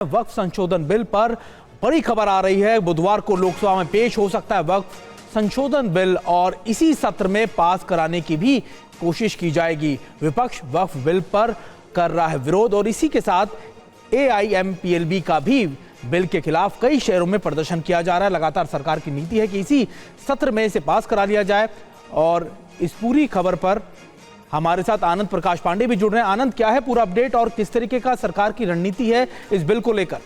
वक्फ संशोधन बिल पर बड़ी खबर आ रही है। बुधवार को लोकसभा में पेश हो सकता है वक्फ संशोधन बिल और इसी सत्र में पास कराने की भी कोशिश की जाएगी। विपक्ष वक्फ बिल पर कर रहा है विरोध और इसी के साथ AIMPLB का भी बिल के खिलाफ कई शहरों में प्रदर्शन किया जा रहा है। लगातार सरकार की नीति है कि इसी सत्र में इसे पास करा लिया जाए और इस पूरी खबर पर हमारे साथ आनंद प्रकाश पांडे भी जुड़ रहे हैं। आनंद, क्या है पूरा अपडेट और किस तरीके का सरकार की रणनीति है इस बिल को लेकर?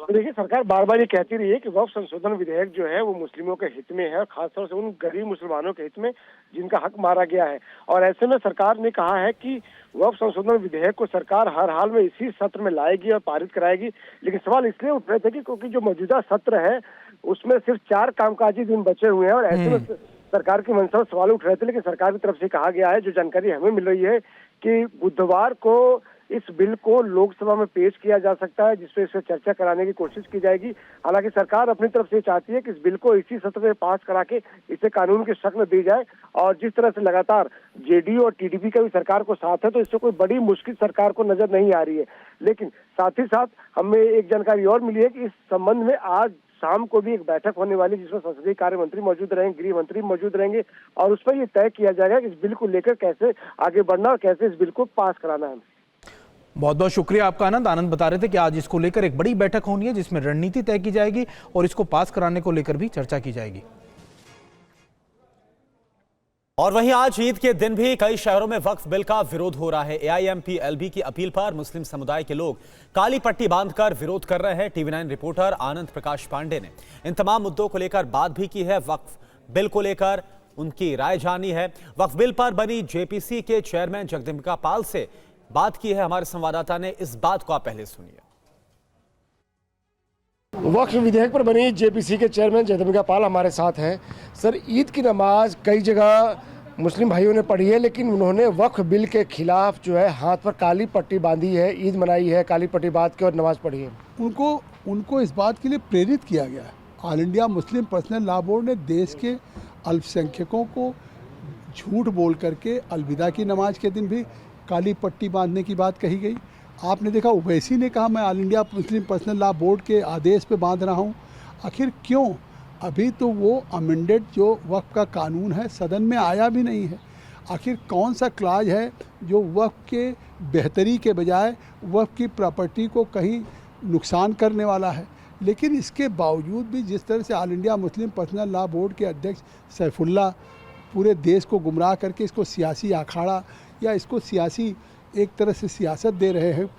देखिए, सरकार बार बार ये कहती रही है कि वक्फ संशोधन विधेयक जो है वो मुस्लिमों के हित में है, खासतौर से उन गरीब मुसलमानों के हित में जिनका हक मारा गया है। और ऐसे में सरकार ने कहा है कि वक्फ संशोधन विधेयक को सरकार हर हाल में इसी सत्र में लाएगी और पारित कराएगी। लेकिन सवाल इसलिए उठ रहे थे कि क्योंकि जो मौजूदा सत्र है उसमें सिर्फ 4 कामकाजी दिन बचे हुए हैं और ऐसे में सरकार की मंशा पर सवाल उठ रहे थे। लेकिन सरकार की तरफ से कहा गया है, जो जानकारी हमें मिल रही है, कि बुधवार को इस बिल को लोकसभा में पेश किया जा सकता है, जिसपे इस चर्चा कराने की कोशिश की जाएगी। हालांकि सरकार अपनी तरफ से चाहती है कि इस बिल को इसी सत्र में पास करा के इसे कानून की शक्ल दी जाए। और जिस तरह से लगातार JDU और TDP का भी सरकार को साथ है, तो इससे कोई बड़ी मुश्किल सरकार को नजर नहीं आ रही है। लेकिन साथ ही साथ हमें एक जानकारी और मिली है कि इस संबंध में आज शाम को भी एक बैठक होने वाली, जिसमें संसदीय कार्य मंत्री मौजूद रहेंगे, गृह मंत्री मौजूद रहेंगे और उस पर यह तय किया जाएगा कि इस बिल को लेकर कैसे आगे बढ़ना और कैसे इस बिल को पास कराना है। बहुत बहुत शुक्रिया आपका आनंद। आनंद बता रहे थे कि आज इसको लेकर एक बड़ी बैठक होनी है जिसमें रणनीति तय की जाएगी और इसको पास कराने को लेकर भी चर्चा की जाएगी। और वहीं आज ईद के दिन भी कई शहरों में वक्फ बिल का विरोध हो रहा है। AIMPLB की अपील पर मुस्लिम समुदाय के लोग काली पट्टी बांधकर विरोध कर रहे हैं। TV9 रिपोर्टर आनंद प्रकाश पांडे ने इन तमाम मुद्दों को लेकर बात भी की है। वक्फ बिल को लेकर उनकी राय जानी है। वक्फ बिल पर बनी JPC के चेयरमैन जगदम्बिका पाल से बात की है हमारे संवाददाता ने। इस बात को आप पहले सुनिए। वक्फ विधेयक पर बनी JPC के चेयरमैन जगदम्बिका पाल हमारे साथ हैं। सर, ईद की नमाज कई जगह मुस्लिम भाइयों ने पढ़ी है, लेकिन उन्होंने वक्फ बिल के खिलाफ जो है हाथ पर काली पट्टी बांधी है, ईद मनाई है, काली पट्टी बांध के और नमाज पढ़ी है। उनको इस बात के लिए प्रेरित किया गया है। All India Muslim personal law board ने देश के अल्पसंख्यकों को झूठ बोल करके अलविदा की नमाज के दिन भी काली पट्टी बांधने की बात कही गई। आपने देखा ओवैसी ने कहा मैं all India Muslim personal law board के आदेश पे बांध रहा हूँ। आखिर क्यों? अभी तो वो अमेंडेड जो वक्फ का कानून है सदन में आया भी नहीं है। आखिर कौन सा क्लाज है जो वक्फ के बेहतरी के बजाय वक्फ की प्रॉपर्टी को कहीं नुकसान करने वाला है? लेकिन इसके बावजूद भी जिस तरह से all India Muslim personal law board के अध्यक्ष सैफुल्ला पूरे देश को गुमराह करके इसको सियासी अखाड़ा या इसको सियासी एक तरह से सियासत दे रहे हैं,